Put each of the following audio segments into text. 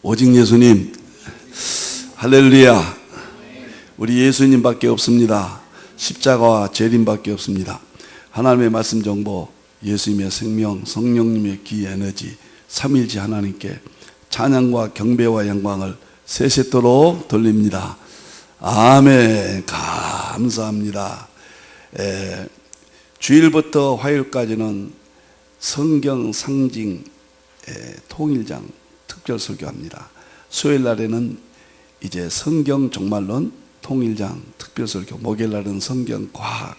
오직 예수님, 할렐루야. 우리 예수님밖에 없습니다. 십자가와 재림밖에 없습니다. 하나님의 말씀 정보, 예수님의 생명, 성령님의 귀 에너지, 삼일째 하나님께 찬양과 경배와 영광을 세세토록 돌립니다. 아멘. 감사합니다. 주일부터 화요일까지는 성경 상징 통일장 특별 설교합니다. 수요일 날에는 이제 성경 종말론 통일장 특별 설교, 목요일 날은 성경 과학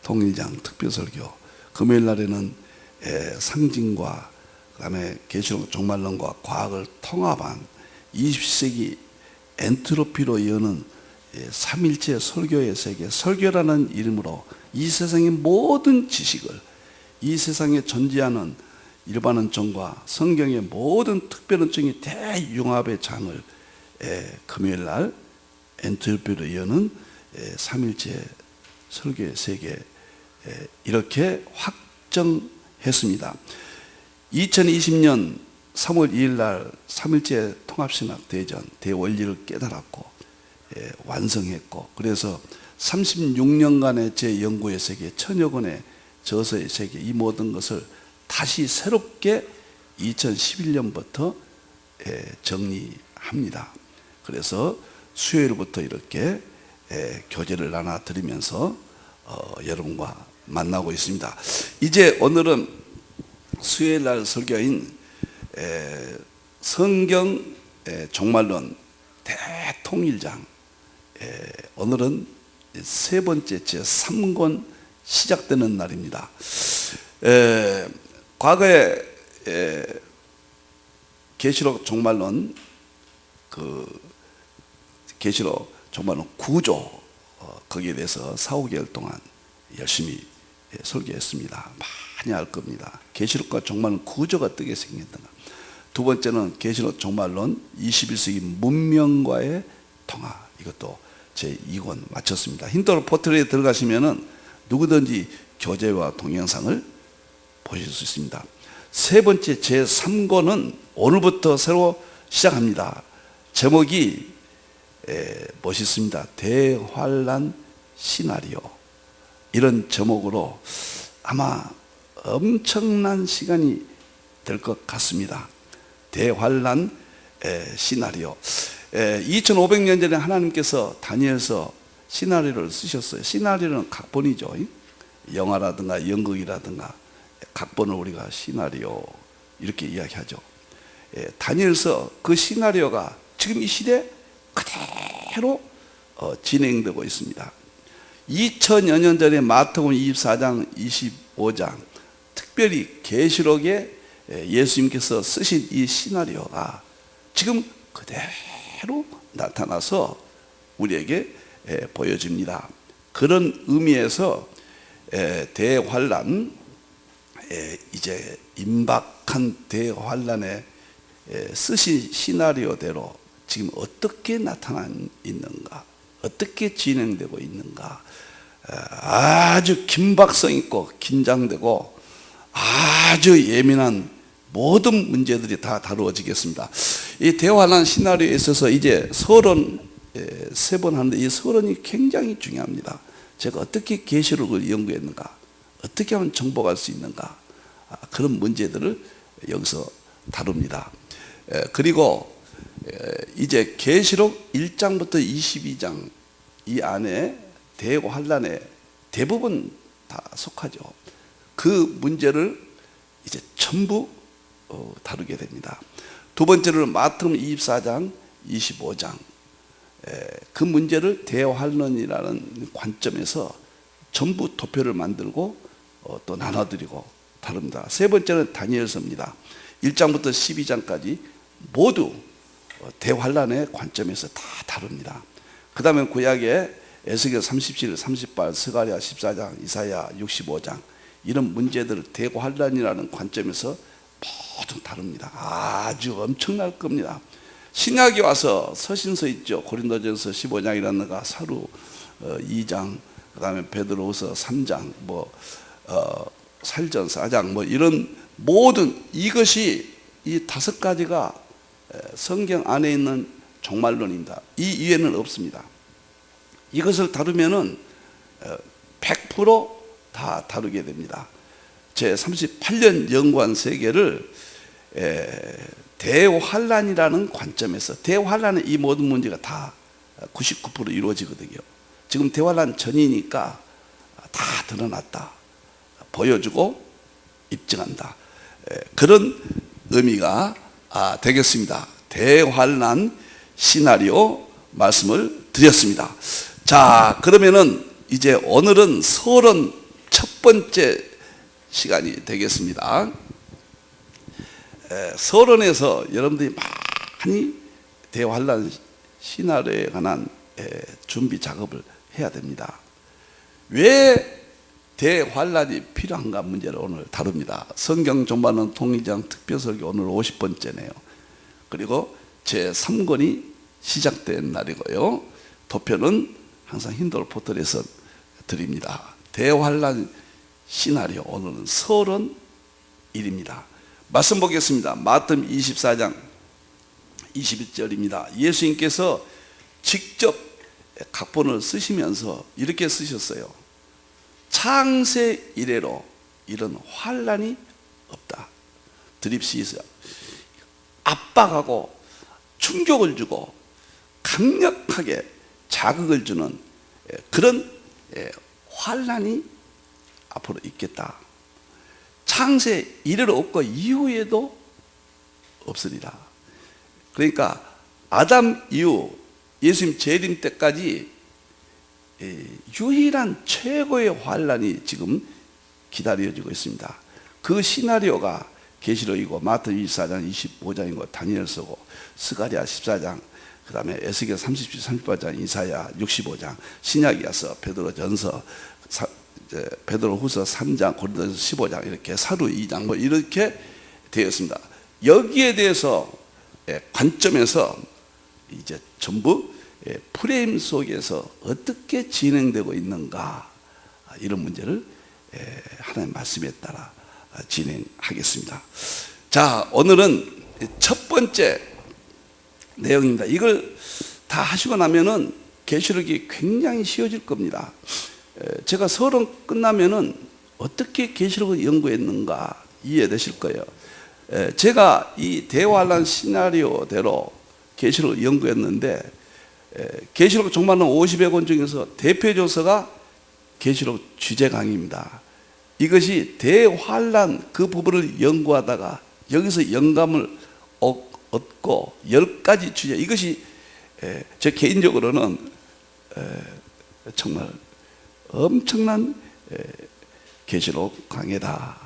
통일장 특별 설교, 금요일 날에는 상징과 그다음에 계시록 종말론과 과학을 통합한 20세기 엔트로피로 여는 삼일체 설교의 세계, 설교라는 이름으로 이 세상의 모든 지식을, 이 세상에 존재하는 일반은 정과 성경의 모든 특별한 정의 대융합의 장을 금요일 날 엔트로피로 여는 삼일체 설교의 세계, 이렇게 확정했습니다. 2020년 3월 2일 날 삼일체 통합신학 대전 대원리를 깨달았고 완성했고, 그래서 36년간의 제 연구의 세계, 천여 권의 저서의 세계, 이 모든 것을 다시 새롭게 2011년부터 정리합니다. 그래서 수요일부터 이렇게 교재를 나눠드리면서 여러분과 만나고 있습니다. 이제 오늘은 수요일 날 설교인 성경 종말론 대통일장, 오늘은 세 번째 제3권 시작되는 날입니다. 과거에 계시록 종말론, 계시록 종말론 구조, 거기에 대해서 4, 5개월 동안 열심히 설교했습니다. 많이 알 겁니다. 계시록과 종말론 구조가 어떻게 생겼는가. 두 번째는 계시록 종말론 21세기 문명과의 통합, 이것도 제 2권 마쳤습니다. 힌트로 포털에 들어가시면은 누구든지 교재와 동영상을 보실 수 있습니다. 세 번째 제3권은 오늘부터 새로 시작합니다. 제목이 멋있습니다. 대환란 시나리오. 이런 제목으로 아마 엄청난 시간이 될 것 같습니다. 대환란 시나리오. 2500년 전에 하나님께서 다니엘서 시나리오를 쓰셨어요. 시나리오는 각본이죠. 영화라든가 연극이라든가 각본을 우리가 시나리오 이렇게 이야기하죠. 다니엘서 그 시나리오가 지금 이 시대 그대로 진행되고 있습니다. 2000여 년 전에 마태복음 24장 25장 특별히 계시록에 예수님께서 쓰신 이 시나리오가 지금 그대로 나타나서 우리에게 보여집니다. 그런 의미에서 대환란, 이제 임박한 대환란에 쓰신 시나리오대로 지금 어떻게 나타나 있는가, 어떻게 진행되고 있는가, 아주 긴박성 있고 긴장되고 아주 예민한 모든 문제들이 다 다루어지겠습니다. 이 대환란 시나리오에 있어서 이제 서론 3번 하는데, 이 서론이 굉장히 중요합니다. 제가 어떻게 계시록을 연구했는가, 어떻게 하면 정복할 수 있는가, 그런 문제들을 여기서 다룹니다. 그리고 이제 계시록 1장부터 22장 이 안에 대환란에 대부분 다 속하죠. 그 문제를 이제 전부 다루게 됩니다. 두 번째로는 마태복음 24장 25장, 그 문제를 대환란이라는 관점에서 전부 도표를 만들고 또 나눠드리고 다룹니다. 세 번째는 다니엘서입니다. 1장부터 12장까지 모두 대환란의 관점에서 다 다룹니다. 그 다음에 구약의 에스겔 37, 38, 스가랴 14장, 이사야 65장, 이런 문제들을 대환란이라는 관점에서 모두 다룹니다. 아주 엄청날 겁니다. 신약이 와서 서신서 있죠. 고린도전서 15장이라든가 사루 2장, 그 다음에 베드로후서 3장, 살전 4장, 이런 모든 이것이 이 5가지가 성경 안에 있는 종말론입니다. 이 이외에는 없습니다. 이것을 다루면은 100% 다루게 됩니다. 제 38년 연구한 세계를 대환란이라는 관점에서, 대환란의 이 모든 문제가 다 99% 이루어지거든요. 지금 대환란 전이니까 다 드러났다, 보여주고 입증한다, 그런 의미가 되겠습니다. 대환란 시나리오 말씀을 드렸습니다. 자, 그러면은 이제 오늘은 서론 첫 번째 시간이 되겠습니다. 서론에서 여러분들이 많이 대환란 시나리오에 관한 준비 작업을 해야 됩니다. 왜 대환란이 필요한가 문제를 오늘 다룹니다. 성경 종반론 통일장 특별설교 오늘 50번째네요. 그리고 제 3권이 시작된 날이고요. 도표는 항상 힌돌 포털에서 드립니다. 대환란 시나리오, 오늘은 서론 1입니다. 말씀 보겠습니다. 마태복음 24장 21절입니다. 예수님께서 직접 각본을 쓰시면서 이렇게 쓰셨어요. 창세 이래로 이런 환란이 없다. 드립시에서 압박하고 충격을 주고 강력하게 자극을 주는 그런 환란이 앞으로 있겠다. 창세 이래로 없고 이후에도 없으리라. 그러니까 아담 이후 예수님 재림 때까지 유일한 최고의 환란이 지금 기다려지고 있습니다. 그 시나리오가 계시록이고 마태복음 24장 25장이고 다니엘서고 스가랴 14장, 그 다음에 에스겔 37, 38장, 이사야 65장, 신약이어서 베드로전서, 베드로후서 3장, 고린도전서 15장, 이렇게 사도 2장 뭐 이렇게 되었습니다. 여기에 대해서 관점에서 이제 전부 프레임 속에서 어떻게 진행되고 있는가, 이런 문제를 하나님의 말씀에 따라 진행하겠습니다. 자, 오늘은 첫 번째 내용입니다. 이걸 다 하시고 나면은 계시록이 굉장히 쉬워질 겁니다. 제가 서론 끝나면은 어떻게 계시록을 연구했는가 이해되실 거예요. 제가 이 대환란 시나리오대로 계시록을 연구했는데, 계시록 종말론 50여 권 중에서 대표조서가 계시록 주제 강의입니다. 이것이 대환란 그 부분을 연구하다가 여기서 영감을 얻고 10가지 주제, 이것이 제 개인적으로는 정말 엄청난 계시록 강의다,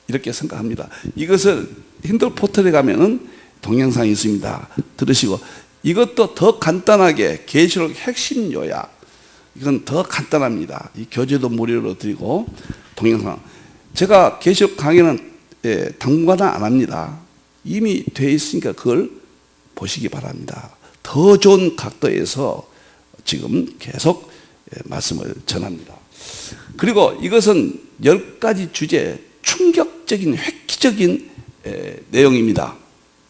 이렇게 생각합니다. 이것을 힌들 포털에 가면은 동영상이 있습니다. 들으시고, 이것도 더 간단하게 계시록 핵심 요약, 이건 더 간단합니다. 이 교재도 무료로 드리고 동영상, 제가 계시록 강의는 당분간은 안 합니다. 이미 돼 있으니까 그걸 보시기 바랍니다. 더 좋은 각도에서 지금 계속 말씀을 전합니다. 그리고 이것은 10가지 주제, 충격적인 획기적인 내용입니다.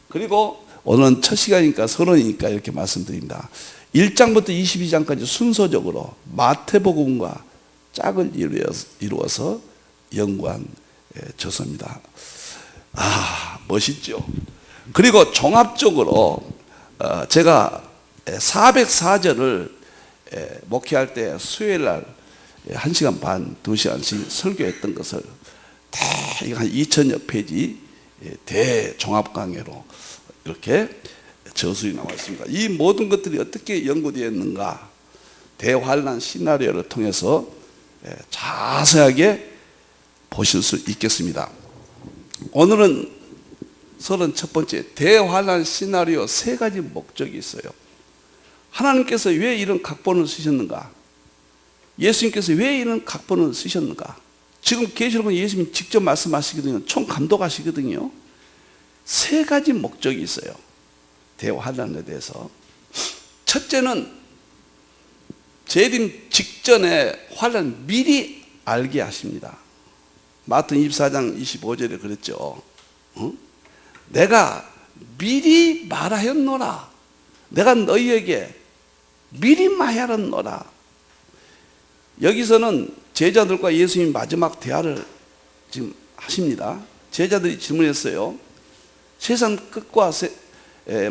그리고 오늘은 첫 시간이니까 서론이니까 이렇게 말씀드립니다. 1장부터 22장까지 순서적으로 마태복음과 짝을 이루어서 연구한 저서입니다. 멋있죠. 그리고 종합적으로 제가 404절을 목회할 때 수요일 날 1시간 반, 2시간씩 설교했던 것을 한 2000여 페이지 대종합 강의로 이렇게 저술이 나와 있습니다. 이 모든 것들이 어떻게 연구되었는가, 대환란 시나리오를 통해서 자세하게 보실 수 있겠습니다. 오늘은 31번째, 대환란 시나리오 3가지 목적이 있어요. 하나님께서 왜 이런 각본을 쓰셨는가? 예수님께서 왜 이런 각본을 쓰셨는가? 지금 계시록은 예수님이 직접 말씀하시거든요. 총감독하시거든요. 3가지 목적이 있어요. 대환란에 대해서. 첫째는 재림 직전에 환란 미리 알게 하십니다. 마태복음 24장 25절에 그랬죠. 내가 미리 말하였노라. 내가 너희에게 미리 말하였노라. 여기서는 제자들과 예수님이 마지막 대화를 지금 하십니다. 제자들이 질문했어요. 세상 끝과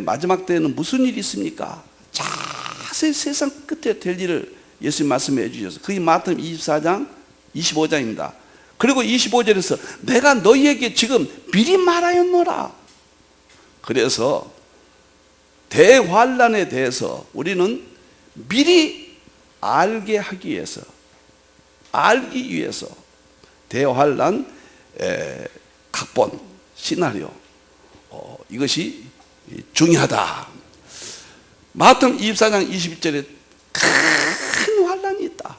마지막 때에는 무슨 일이 있습니까? 자세히 세상 끝에 될 일을 예수님 말씀해 주셔서, 그게 마태복음 24장 25장입니다. 그리고 25절에서 내가 너희에게 지금 미리 말하였노라. 그래서 대환란에 대해서 우리는 미리 알게 하기 위해서, 알기 위해서 대환란 각본, 시나리오, 이것이 중요하다. 마태복음 24장 21절에 큰 환란이 있다.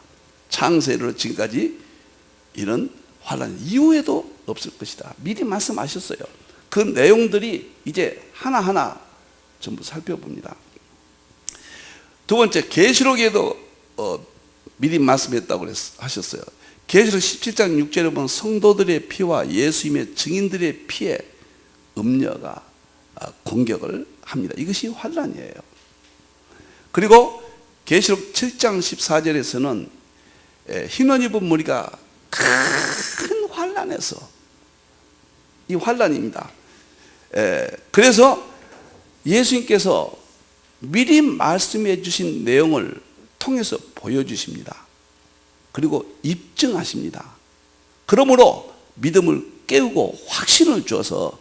창세로 지금까지 이런 환란 이후에도 없을 것이다. 미리 말씀하셨어요. 그 내용들이 이제 하나하나 전부 살펴봅니다. 두 번째, 계시록에도 미리 말씀했다고 하셨어요. 계시록 17장 6절에 보면 성도들의 피와 예수님의 증인들의 피에 음녀가 공격을 합니다. 이것이 환란이에요. 그리고 계시록 7장 14절에서는 흰옷 입은 무리가 큰 환란에서, 이 환란입니다. 그래서 예수님께서 미리 말씀해 주신 내용을 통해서 보여주십니다. 그리고 입증하십니다. 그러므로 믿음을 깨우고 확신을 줘서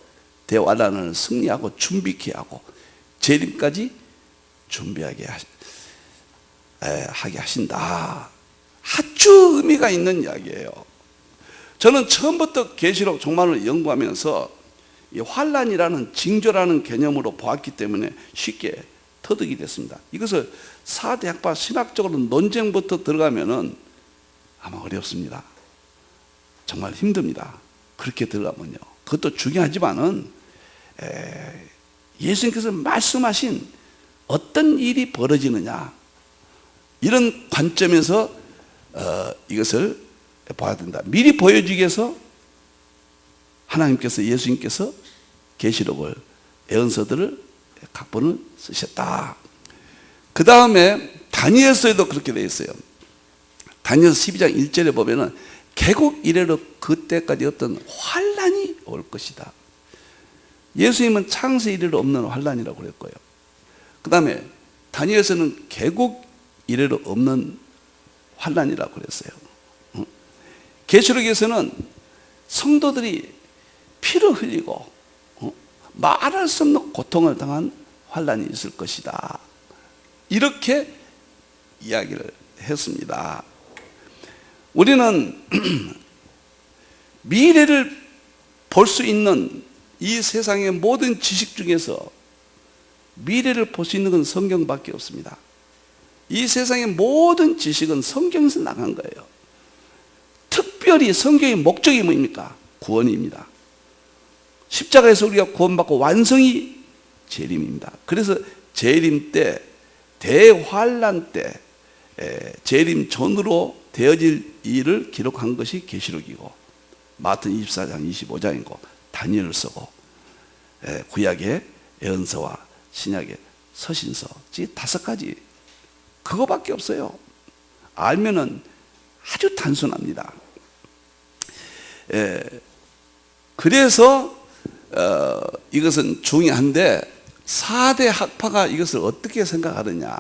대환란을 승리하고 준비케 하고 재림까지 준비하게 하게 하신다. 아주 의미가 있는 이야기예요. 저는 처음부터 계시록 종말을 연구하면서 이 환란이라는 징조라는 개념으로 보았기 때문에 쉽게 터득이 됐습니다. 이것을 사대학파 신학적으로 논쟁부터 들어가면은 아마 어렵습니다. 정말 힘듭니다. 그렇게 들어가면요. 그것도 중요하지만은 예수님께서 말씀하신 어떤 일이 벌어지느냐, 이런 관점에서 이것을 봐야 된다. 미리 보여주기 위해서 하나님께서, 예수님께서 계시록을, 예언서들을, 각본을 쓰셨다. 그 다음에 다니엘서에도 그렇게 되어 있어요. 다니엘서 12장 1절에 보면은 개국 이래로 그때까지 어떤 환란이 올 것이다. 예수님은 창세 이래로 없는 환란이라고 그랬고요. 그 다음에 다니엘서는 개국 이래로 없는 환란이라고 그랬어요. 계시록에서는 성도들이 피를 흘리고 말할 수 없는 고통을 당한 환란이 있을 것이다. 이렇게 이야기를 했습니다. 우리는 미래를 볼 수 있는 이 세상의 모든 지식 중에서 미래를 볼 수 있는 건 성경밖에 없습니다. 이 세상의 모든 지식은 성경에서 나간 거예요. 특별히 성경의 목적이 뭡니까? 구원입니다. 십자가에서 우리가 구원받고 완성이 재림입니다. 그래서 재림 때, 대환란 때, 재림 전으로 되어질 일을 기록한 것이 계시록이고, 마태복음 24장 25장이고, 다니엘을 쓰고, 구약의 예언서와 신약의 서신서, 이 5가지, 그거밖에 없어요. 알면은 아주 단순합니다. 그래서 이것은 중요한데, 4대 학파가 이것을 어떻게 생각하느냐,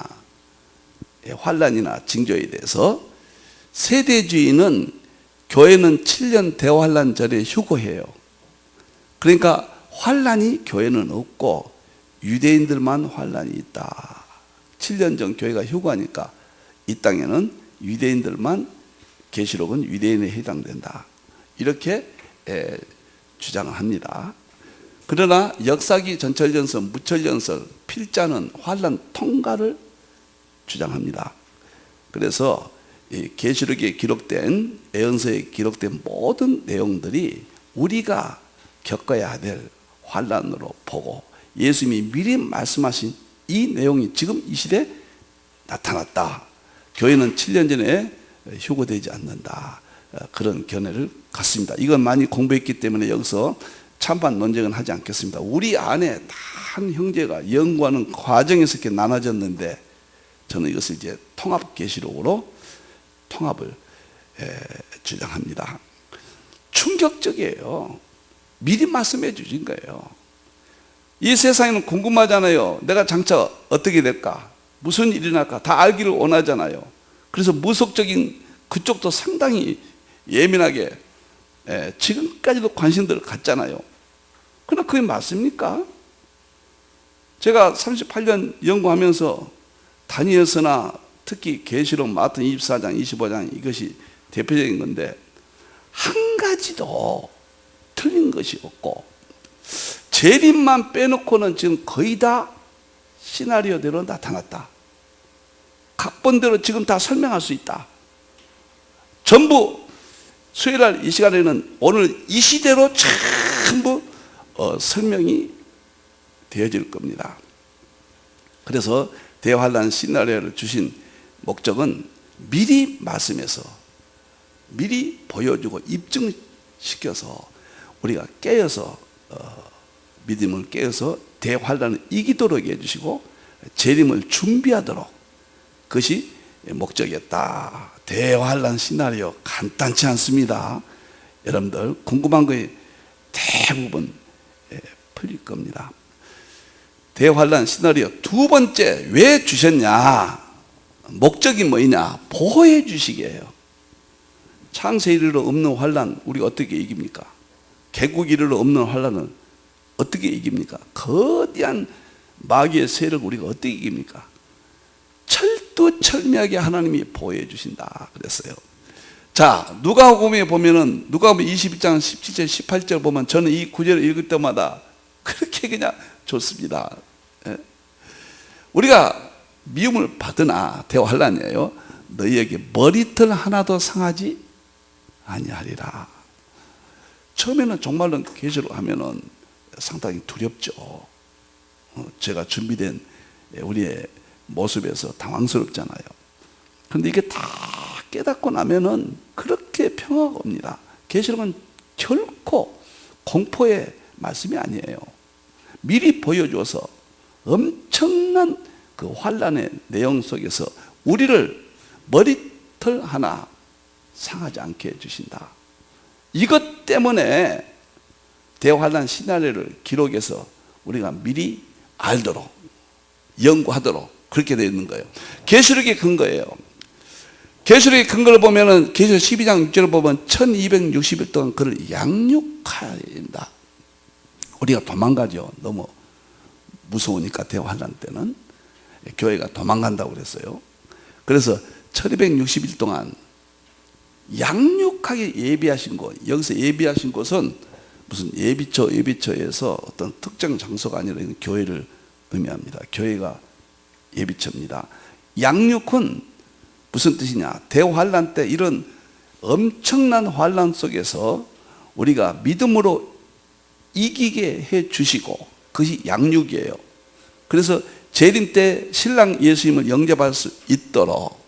환란이나 징조에 대해서. 세대주의는 교회는 7년 대환란 절에 휴거해요. 그러니까 환란이 교회는 없고 유대인들만 환란이 있다. 7년 전 교회가 휴거하니까 이 땅에는 유대인들만, 계시록은 유대인에 해당된다. 이렇게 주장을 합니다. 그러나 역사기, 전철전서, 무철전서, 필자는 환란 통과를 주장합니다. 그래서 계시록에 기록된, 예언서에 기록된 모든 내용들이 우리가 겪어야 될 환란으로 보고, 예수님이 미리 말씀하신 이 내용이 지금 이 시대에 나타났다. 교회는 7년 전에 휴거되지 않는다. 그런 견해를 갖습니다. 이건 많이 공부했기 때문에 여기서 찬반 논쟁은 하지 않겠습니다. 우리 안에 한 형제가 연구하는 과정에서 이렇게 나눠졌는데 저는 이것을 이제 통합 계시록으로 통합을 주장합니다. 충격적이에요. 미리 말씀해 주신 거예요. 이 세상에는 궁금하잖아요. 내가 장차 어떻게 될까? 무슨 일이 날까? 다 알기를 원하잖아요. 그래서 무속적인 그쪽도 상당히 예민하게 지금까지도 관심들을 갖잖아요. 그러나 그게 맞습니까? 제가 38년 연구하면서 다니엘서나 특히 계시록 마태 24장, 25장 이것이 대표적인 건데 한 가지도 틀린 것이 없고 재림만 빼놓고는 지금 거의 다 시나리오대로 나타났다. 각본대로 지금 다 설명할 수 있다. 전부 수요일날 이 시간에는 오늘 이 시대로 전부 설명이 되어질 겁니다. 그래서 대환란 시나리오를 주신 목적은 미리 말씀해서 미리 보여주고 입증시켜서 우리가 깨어서 믿음을 깨어서 대환란을 이기도록 해주시고 재림을 준비하도록 그것이 목적이었다. 대환란 시나리오 간단치 않습니다. 여러분들 궁금한 거에 대부분 풀릴 겁니다. 대환란 시나리오 두 번째 왜 주셨냐? 목적이 뭐냐? 보호해 주시기예요. 창세 이르러 없는 환란 우리 어떻게 이깁니까? 개국 이르러 없는 환란을 어떻게 이깁니까? 거대한 마귀의 세력을 우리가 어떻게 이깁니까? 철두철미하게 하나님이 보호해 주신다 그랬어요. 자, 누가복음에 보면은 누가복음 22장 17절 18절 보면 저는 이 구절을 읽을 때마다 그렇게 그냥 좋습니다. 우리가 미움을 받으나 대환란이에요. 너희에게 머리털 하나도 상하지 아니하리라. 처음에는 정말로 계시록 하면은 상당히 두렵죠. 제가 준비된 우리의 모습에서 당황스럽잖아요. 그런데 이게 다 깨닫고 나면은 그렇게 평화가 옵니다. 계시록은 결코 공포의 말씀이 아니에요. 미리 보여줘서 엄청난 그 환란의 내용 속에서 우리를 머리털 하나 상하지 않게 해주신다. 이것 때문에 대환란 시나리오를 기록해서 우리가 미리 알도록 연구하도록 그렇게 되어 있는 거예요. 계시록의 근거예요. 계시록의 근거를 보면은 계시록 12장 6절을 보면 1260일 동안 그를 양육해야 된다. 우리가 도망가죠. 너무 무서우니까 대환란 때는 교회가 도망간다고 그랬어요. 그래서 1260일 동안 양육하게 예비하신 곳, 여기서 예비하신 곳은 무슨 예비처에서 어떤 특정 장소가 아니라 교회를 의미합니다. 교회가 예비처입니다. 양육은 무슨 뜻이냐? 대환란 때 이런 엄청난 환란 속에서 우리가 믿음으로 이기게 해 주시고 그것이 양육이에요. 그래서 재림 때 신랑 예수님을 영접할 수 있도록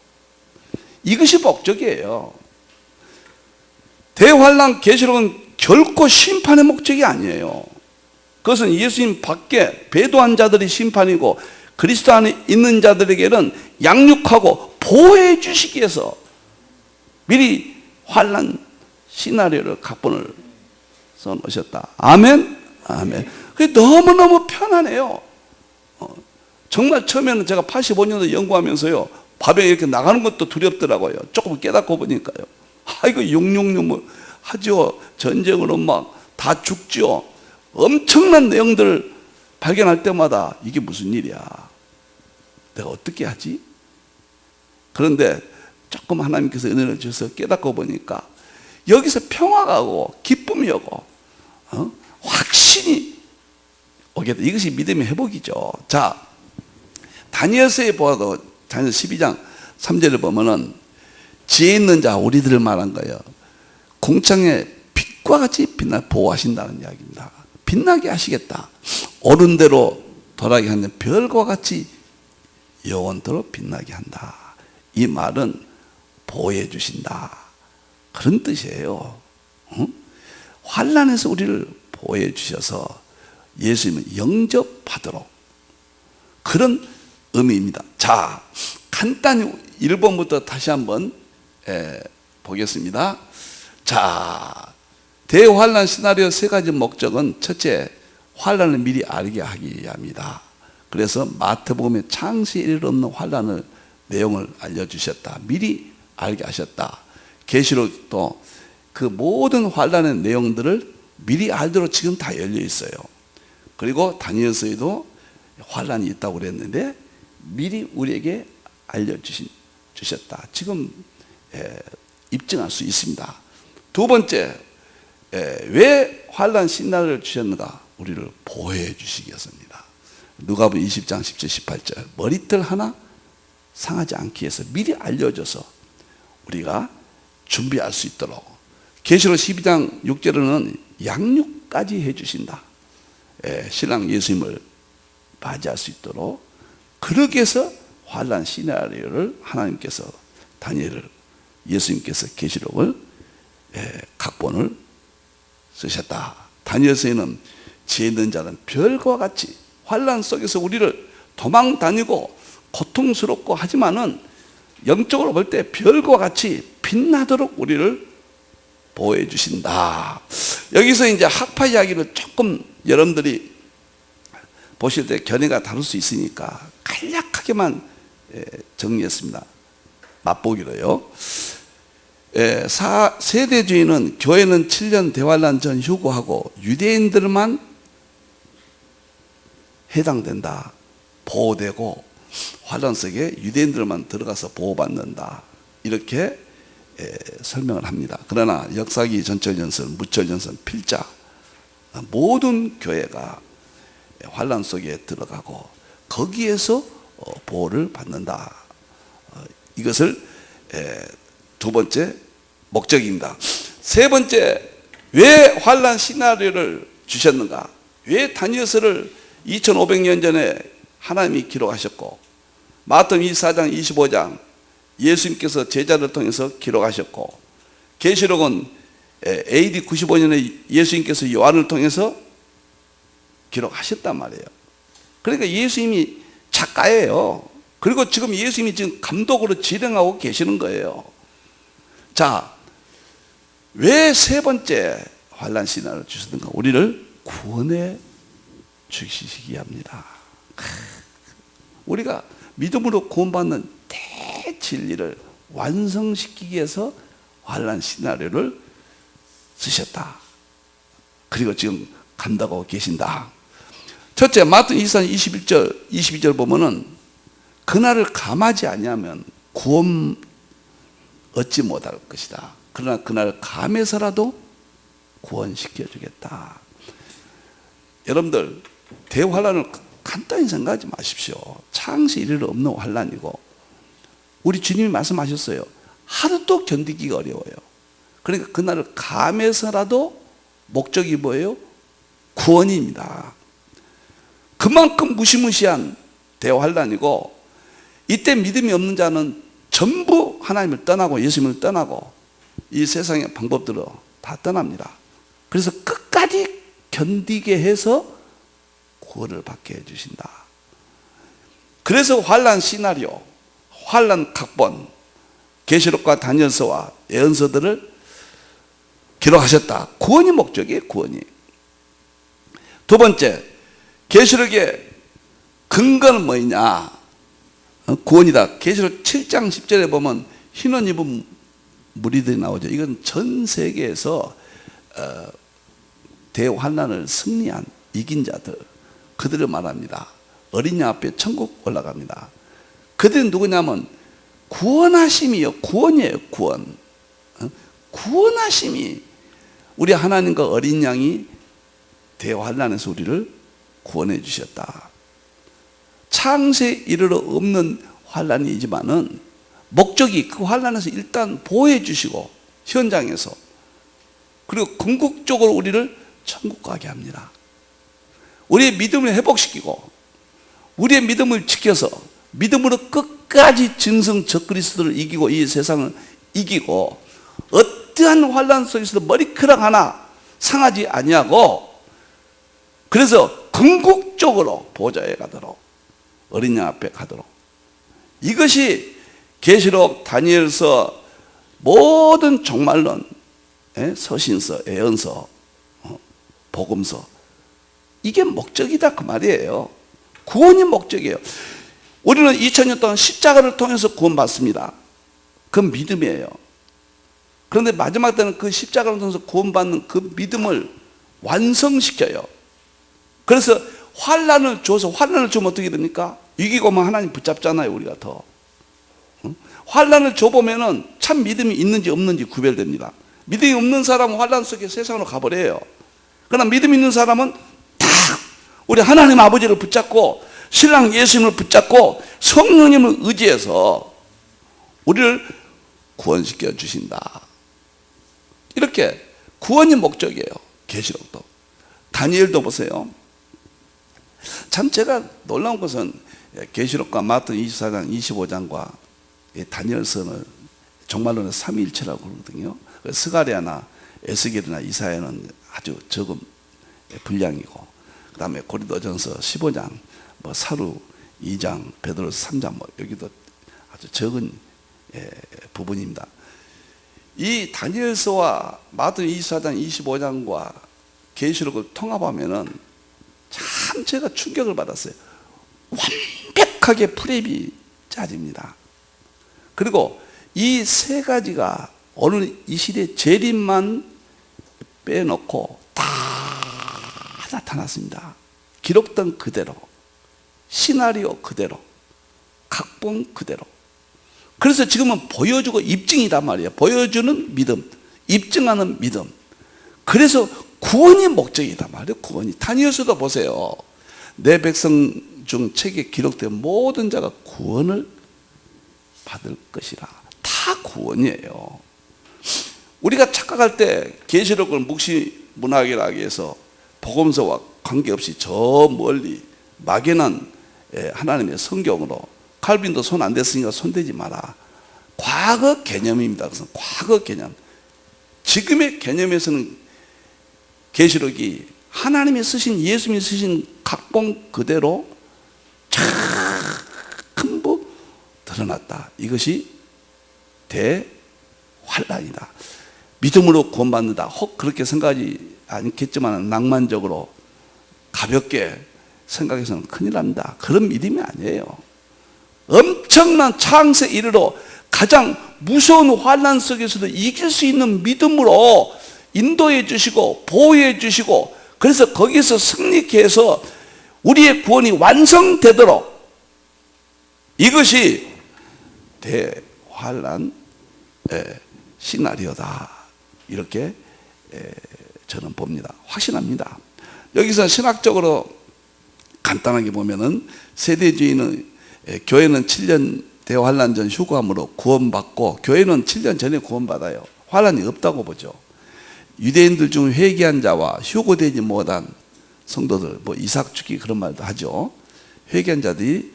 이것이 목적이에요. 대환란 계시록은 결코 심판의 목적이 아니에요. 그것은 예수님 밖에 배도한 자들이 심판이고 그리스도 안에 있는 자들에게는 양육하고 보호해 주시기 위해서 미리 환란 시나리오를 각본을 써놓으셨다. 아멘? 아멘. 그게 너무너무 편안해요. 정말 처음에는 제가 85년도 연구하면서요, 밤에 이렇게 나가는 것도 두렵더라고요. 조금 깨닫고 보니까요. 이거 666 하죠. 전쟁으로 막 다 죽죠. 엄청난 내용들을 발견할 때마다 이게 무슨 일이야? 내가 어떻게 하지? 그런데 조금 하나님께서 은혜를 주셔서 깨닫고 보니까 여기서 평화가 오고 기쁨이 오고 확신이 오게 돼. 이것이 믿음의 회복이죠. 자, 다니엘서에 보아도 다니엘 12장 3절을 보면은 지혜 있는 자 우리들을 말한 거예요. 공창에 빛과 같이 빛나 보호하신다는 이야기입니다. 빛나게 하시겠다. 옳은 대로 돌아가게 하는 별과 같이 영원토록 빛나게 한다. 이 말은 보호해 주신다. 그런 뜻이에요. 환란에서 우리를 보호해 주셔서 예수님을 영접하도록, 그런 의미입니다. 자, 간단히 1번부터 다시 한번 보겠습니다. 자, 대환란 시나리오 세 가지 목적은 첫째, 환란을 미리 알게 하기 위함이다. 그래서 마태복음에 창세에 이를 없는 환란을 내용을 알려주셨다. 미리 알게 하셨다. 계시록도 그 모든 환란의 내용들을 미리 알도록 지금 다 열려 있어요. 그리고 다니엘서에도 환란이 있다고 그랬는데 미리 우리에게 알려주셨다. 지금 입증할 수 있습니다. 두 번째, 왜 환란 시나리오를 주셨는가? 우리를 보호해 주시기 위해서입니다. 누가복음 20장 10절 18절, 머리털 하나 상하지 않기 위해서 미리 알려줘서 우리가 준비할 수 있도록. 계시록 12장 6절에는 양육까지 해주신다. 신랑 예수님을 맞이할 수 있도록. 그러기 위해서 환란 시나리오를 하나님께서, 다니엘을, 예수님께서 계시록을 각본을 쓰셨다. 다니엘서에는 지혜 있는 자는 별과 같이 환란 속에서 우리를 도망 다니고 고통스럽고 하지만은 영적으로 볼 때 별과 같이 빛나도록 우리를 보호해 주신다. 여기서 이제 학파 이야기를 조금 여러분들이 보실 때 견해가 다를 수 있으니까 간략하게만 정리했습니다. 맛보기로요. 세대주의는 교회는 7년 대환란 전 휴거하고 유대인들만 해당된다. 보호되고 환란 속에 유대인들만 들어가서 보호받는다. 이렇게 설명을 합니다. 그러나 역사기 전철연선, 무철연선, 필자 모든 교회가 환란 속에 들어가고 거기에서 보호를 받는다. 이것을 두 번째 목적입니다. 세 번째, 왜 환란 시나리오를 주셨는가? 왜 다니엘서를 2500년 전에 하나님이 기록하셨고, 마태복음 24장 25장 예수님께서 제자를 통해서 기록하셨고, 계시록은 AD 95년에 예수님께서 요한을 통해서 기록하셨단 말이에요. 그러니까 예수님이 작가예요. 그리고 지금 예수님이 지금 감독으로 진행하고 계시는 거예요. 자, 왜 세 번째 환란 시나리오를 주셨는가? 우리를 구원해 주시기 합니다. 우리가 믿음으로 구원받는 대진리를 완성시키기 위해서 환란 시나리오를 쓰셨다. 그리고 지금 감당하고 계신다. 첫째, 마태복음 24장 22절 보면은 그날을 감하지 아니하면 구원 얻지 못할 것이다. 그러나 그날 감해서라도 구원시켜 주겠다. 여러분들, 대환란을 간단히 생각하지 마십시오. 창세 이를 없는 환란이고, 우리 주님이 말씀하셨어요. 하루도 견디기가 어려워요. 그러니까 그날을 감해서라도 목적이 뭐예요? 구원입니다. 그만큼 무시무시한 대환란이고, 이때 믿음이 없는 자는 전부 하나님을 떠나고 예수님을 떠나고 이 세상의 방법들로 다 떠납니다. 그래서 끝까지 견디게 해서 구원을 받게 해주신다. 그래서 환란 시나리오, 환란 각본, 계시록과 다니엘서와 예언서들을 기록하셨다. 구원이 목적이에요. 구원이. 두 번째, 계시록의 근거는 뭐냐? 구원이다. 계시록 7장 10절에 보면 흰옷 입은 무리들이 나오죠. 이건 전 세계에서 대환란을 승리한 이긴 자들, 그들을 말합니다. 어린 양 앞에 천국 올라갑니다. 그들은 누구냐면 구원하심이요, 구원이에요. 구원. 구원하심이, 우리 하나님과 어린 양이 대환란에서 우리를 구원해 주셨다. 창세 이르러 없는 환란이지만은 목적이 그 환란에서 일단 보호해 주시고 현장에서, 그리고 궁극적으로 우리를 천국 가게 합니다. 우리의 믿음을 회복시키고 우리의 믿음을 지켜서 믿음으로 끝까지 진성 적그리스도를 이기고 이 세상을 이기고 어떠한 환란 속에서도 머리카락 하나 상하지 아니하고 그래서 궁극적으로 보좌에 가도록, 어린 양 앞에 가도록. 이것이 계시록, 다니엘서, 모든 종말론, 서신서, 예언서, 복음서, 이게 목적이다 그 말이에요. 구원이 목적이에요. 우리는 2000년 동안 십자가를 통해서 구원받습니다. 그건 믿음이에요. 그런데 마지막 때는 그 십자가를 통해서 구원받는 그 믿음을 완성시켜요. 그래서 환난을 줘서, 환난을 주면 어떻게 됩니까? 이기고만 하나님 붙잡잖아요, 우리가 더. 환난을 줘보면은 참 믿음이 있는지 없는지 구별됩니다. 믿음이 없는 사람은 환난 속에 세상으로 가버려요. 그러나 믿음 있는 사람은 딱 우리 하나님 아버지를 붙잡고 신랑 예수님을 붙잡고 성령님을 의지해서 우리를 구원시켜 주신다. 이렇게 구원이 목적이에요. 계시록도, 다니엘도 보세요. 참 제가 놀라운 것은 계시록과 마태 24장, 25장과 다니엘서는 종말론의 삼위일체라고 그러거든요. 스가랴나 에스겔이나 이사야는 아주 적은 분량이고, 그 다음에 고린도전서 15장, 사루 2장, 베드로서 3장, 여기도 아주 적은 부분입니다. 이 다니엘서와 마태 24장, 25장과 계시록을 통합하면은 참 제가 충격을 받았어요. 완벽하게 프레임이 짜집니다. 그리고 이 세 가지가 오늘 이 시대의 재림만 빼놓고 다 나타났습니다. 기록된 그대로, 시나리오 그대로, 각본 그대로. 그래서 지금은 보여주고 입증이란 말이에요. 보여주는 믿음, 입증하는 믿음. 그래서 구원이 목적이란 말이에요. 구원이. 다니엘서도 보세요. 내 백성 중 책에 기록된 모든 자가 구원을 받을 것이라. 다 구원이에요. 우리가 착각할 때 계시록을 묵시문학이라고 해서 복음서와 관계없이 저 멀리 막연한 하나님의 성경으로, 칼빈도 손 안 댔으니까 손대지 마라. 과거 개념입니다. 그래서 과거 개념. 지금의 개념에서는 계시록이 하나님이 쓰신, 예수님이 쓰신 각본 그대로 전부 드러났다. 이것이 대환란이다. 믿음으로 구원받는다. 혹 그렇게 생각하지 않겠지만 낭만적으로 가볍게 생각해서는 큰일 납니다. 그런 믿음이 아니에요. 엄청난 창세 이르러 가장 무서운 환난 속에서도 이길 수 있는 믿음으로 인도해 주시고 보호해 주시고, 그래서 거기서 승리케 해서 우리의 구원이 완성되도록, 이것이 대환난 시나리오다. 이렇게 저는 봅니다. 확신합니다. 여기서 신학적으로 간단하게 보면은 세대주의는 교회는 7년 대환란 전 휴거함으로 구원받고, 교회는 7년 전에 구원받아요. 환란이 없다고 보죠. 유대인들 중 회개한 자와 휴거되지 못한 성도들, 이삭 죽기 그런 말도 하죠. 회개한 자들이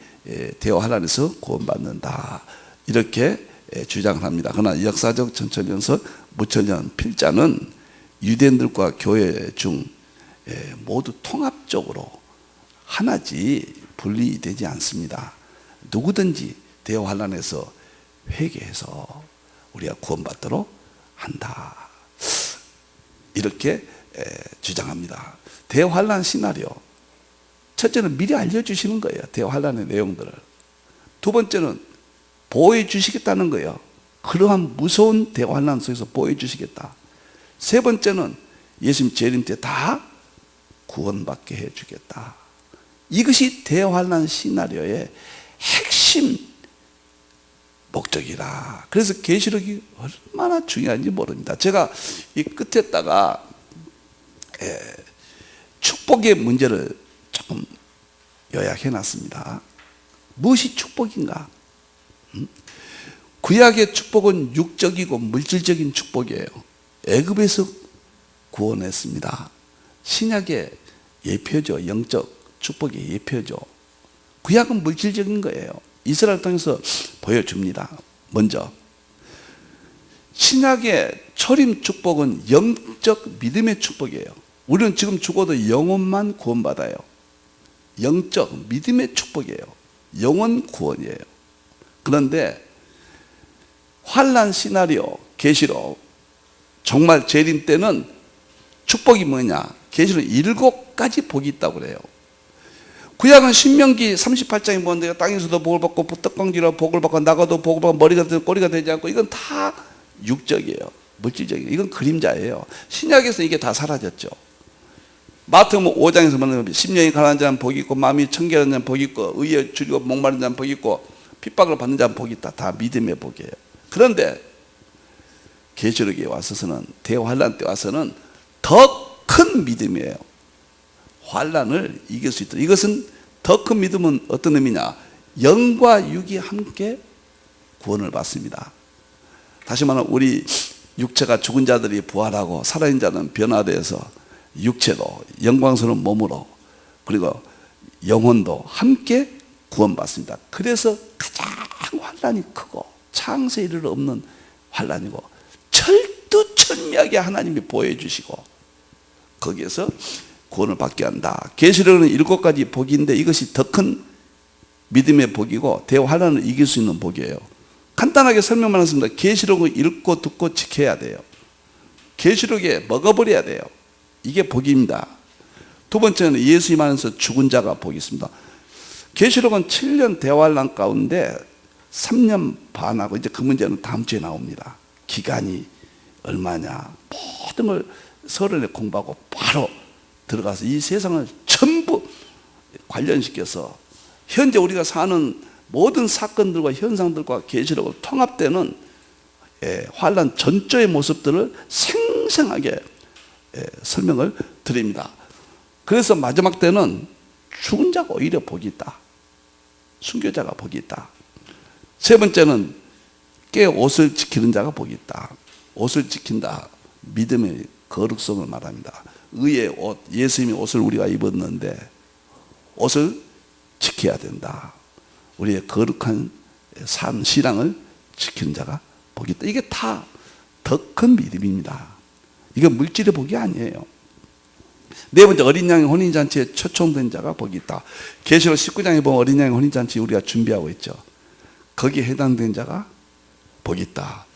대환란에서 구원받는다. 이렇게 주장을 합니다. 그러나 역사적 전천년서 무천년 필자는 유대인들과 교회 중 모두 통합적으로 하나지 분리되지 않습니다. 누구든지 대환란에서 회개해서 우리가 구원받도록 한다. 이렇게 주장합니다. 대환란 시나리오. 첫째는 미리 알려주시는 거예요. 대환란의 내용들을. 두 번째는 보호해 주시겠다는 거예요. 그러한 무서운 대환란 속에서 보호해 주시겠다. 세 번째는 예수님 재림 때 다 구원받게 해주겠다. 이것이 대환란 시나리오의 핵심 목적이라. 그래서 계시록이 얼마나 중요한지 모릅니다. 제가 이 끝에다가 축복의 문제를 조금 요약해 놨습니다. 무엇이 축복인가? 구약의 축복은 육적이고 물질적인 축복이에요. 애굽에서 구원했습니다. 신약의 예표죠. 영적 축복의 예표죠. 구약은 물질적인 거예요. 이스라엘 통해서 보여줍니다. 먼저 신약의 초림 축복은 영적 믿음의 축복이에요. 우리는 지금 죽어도 영혼만 구원받아요. 영적 믿음의 축복이에요. 영혼 구원이에요. 그런데 환난 시나리오 계시록 정말 재림 때는 축복이 뭐냐? 계시록 7가지 복이 있다고 그래요. 구약은 신명기 38장에 보는데 땅에서도 복을 받고 떡방지로 복을 받고 나가도 복을 받고 머리가 되고 꼬리가 되지 않고, 이건 다 육적이에요. 물질적이에요. 이건 그림자예요. 신약에서 이게 다 사라졌죠. 마태복음 5장에서 보면 심령이 가난한 자는 복이 있고 마음이 청결한 자는 복이 있고 의에 줄이고 목마른 자는 복이 있고 핍박을 받는 자는 복이 있다. 다 믿음의 복이에요. 그런데 계시록에 와서는, 대환란 때 와서는 더 큰 믿음이에요. 환란을 이길 수 있다. 이것은 더 큰 믿음은 어떤 의미냐? 영과 육이 함께 구원을 받습니다. 다시 말하면 우리 육체가 죽은 자들이 부활하고 살아있는 자는 변화되어서 육체도 영광스러운 몸으로 그리고 영혼도 함께 구원받습니다. 그래서 가장 환란이 크고 창세에 이를 없는 환란이고 철두철미하게 하나님이 보여주시고 거기에서 구원을 받게 한다. 계시록은 7가지 복인데 이것이 더 큰 믿음의 복이고 대환란을 이길 수 있는 복이에요. 간단하게 설명만 했습니다. 계시록을 읽고 듣고 지켜야 돼요. 계시록에 먹어버려야 돼요. 이게 복입니다. 두 번째는 예수님 안에서 죽은 자가 복이 있습니다. 계시록은 7년 대환란 가운데 3년 반하고 이제 그 문제는 다음 주에 나옵니다. 기간이 얼마냐, 모든 걸 서론에 공부하고 바로 들어가서 이 세상을 전부 관련시켜서 현재 우리가 사는 모든 사건들과 현상들과 계시록을 통합되는 환란 전조의 모습들을 생생하게 설명을 드립니다. 그래서 마지막 때는 죽은 자가 오히려 복이 있다. 순교자가 복이 있다. 세 번째는 깨 옷을 지키는 자가 복이 있다. 옷을 지킨다. 믿음의 거룩성을 말합니다. 의의 옷, 예수님의 옷을 우리가 입었는데 옷을 지켜야 된다. 우리의 거룩한 삶, 신앙을 지키는 자가 복이 있다. 이게 다 더 큰 믿음입니다. 이건 물질의 복이 아니에요. 네 번째, 어린 양의 혼인잔치에 초청된 자가 복이 있다. 계시록 19장에 보면 어린 양의 혼인잔치 우리가 준비하고 있죠. 거기에 해당된 자가 복이 있다.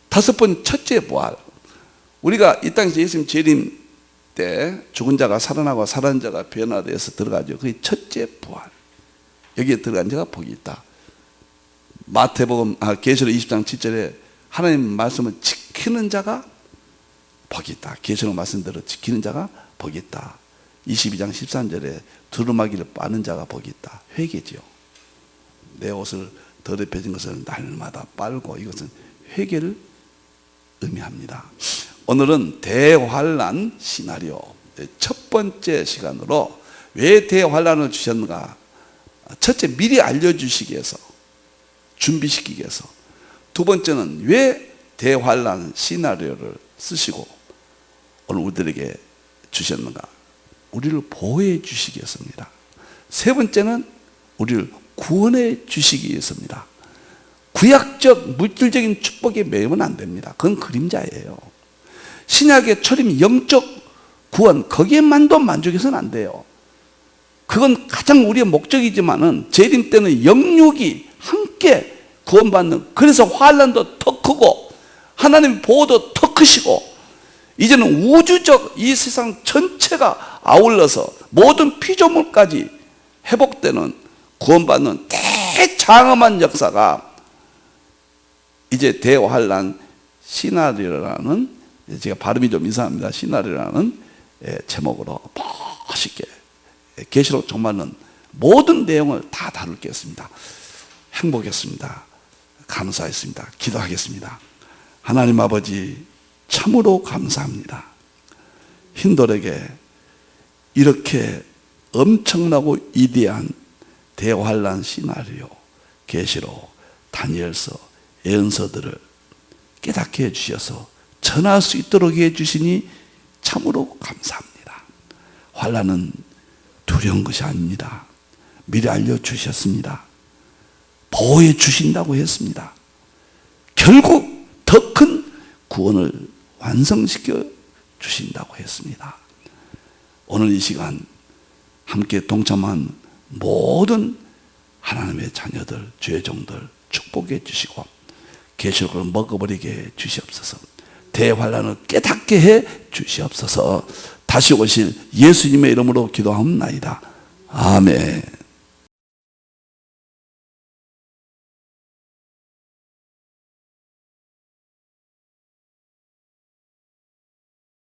다섯 번, 첫째 부활. 우리가 이 땅에서 예수님 재림 때 죽은 자가 살아나고 살아난 자가 변화되어서 들어가죠. 그게 첫째 부활. 여기에 들어간 자가 복이 있다. 마태복음 계시록 20장 7절에 하나님 말씀을 지키는 자가 복이 있다. 계시록 말씀대로 지키는 자가 복이 있다. 22장 13절에 두루마기를 빠는 자가 복이 있다. 회개지요. 내 옷을 더럽혀진 것을 날마다 빨고, 이것은 회개를 의미합니다. 오늘은 대환란 시나리오 첫 번째 시간으로 왜 대환란을 주셨는가, 첫째 미리 알려주시기 위해서, 준비시키기 위해서. 두 번째는 왜 대환란 시나리오를 쓰시고 오늘 우리들에게 주셨는가, 우리를 보호해 주시기 위해서입니다. 세 번째는 우리를 구원해 주시기 위해서입니다. 구약적 물질적인 축복에 매이면 안 됩니다. 그건 그림자예요. 신약의 초림 영적 구원, 거기에만도 만족해서는 안 돼요. 그건 가장 우리의 목적이지만은 재림 때는 영육이 함께 구원받는, 그래서 환란도 더 크고 하나님의 보호도 더 크시고 이제는 우주적 이 세상 전체가 아울러서 모든 피조물까지 회복되는, 구원받는 대장엄한 역사가 이제 대환란 시나리오라는, 제가 발음이 좀 이상합니다. 시나리오라는 제목으로 멋있게 계시록 정말은 모든 내용을 다 다루겠습니다. 행복했습니다. 감사했습니다. 기도하겠습니다. 하나님 아버지, 참으로 감사합니다. 힌돌에게 이렇게 엄청나고 위대한 대환란 시나리오, 계시록, 다니엘서, 예언서들을 깨닫게 해주셔서 전할 수 있도록 해주시니 참으로 감사합니다. 환란은 두려운 것이 아닙니다. 미리 알려주셨습니다. 보호해 주신다고 했습니다. 결국 더 큰 구원을 완성시켜 주신다고 했습니다. 오늘 이 시간 함께 동참한 모든 하나님의 자녀들, 주의 종들 축복해 주시고 계시록을 먹어버리게 해 주시옵소서. 대환란을 깨닫게 해 주시옵소서. 다시 오실 예수님의 이름으로 기도하옵나이다. 아멘.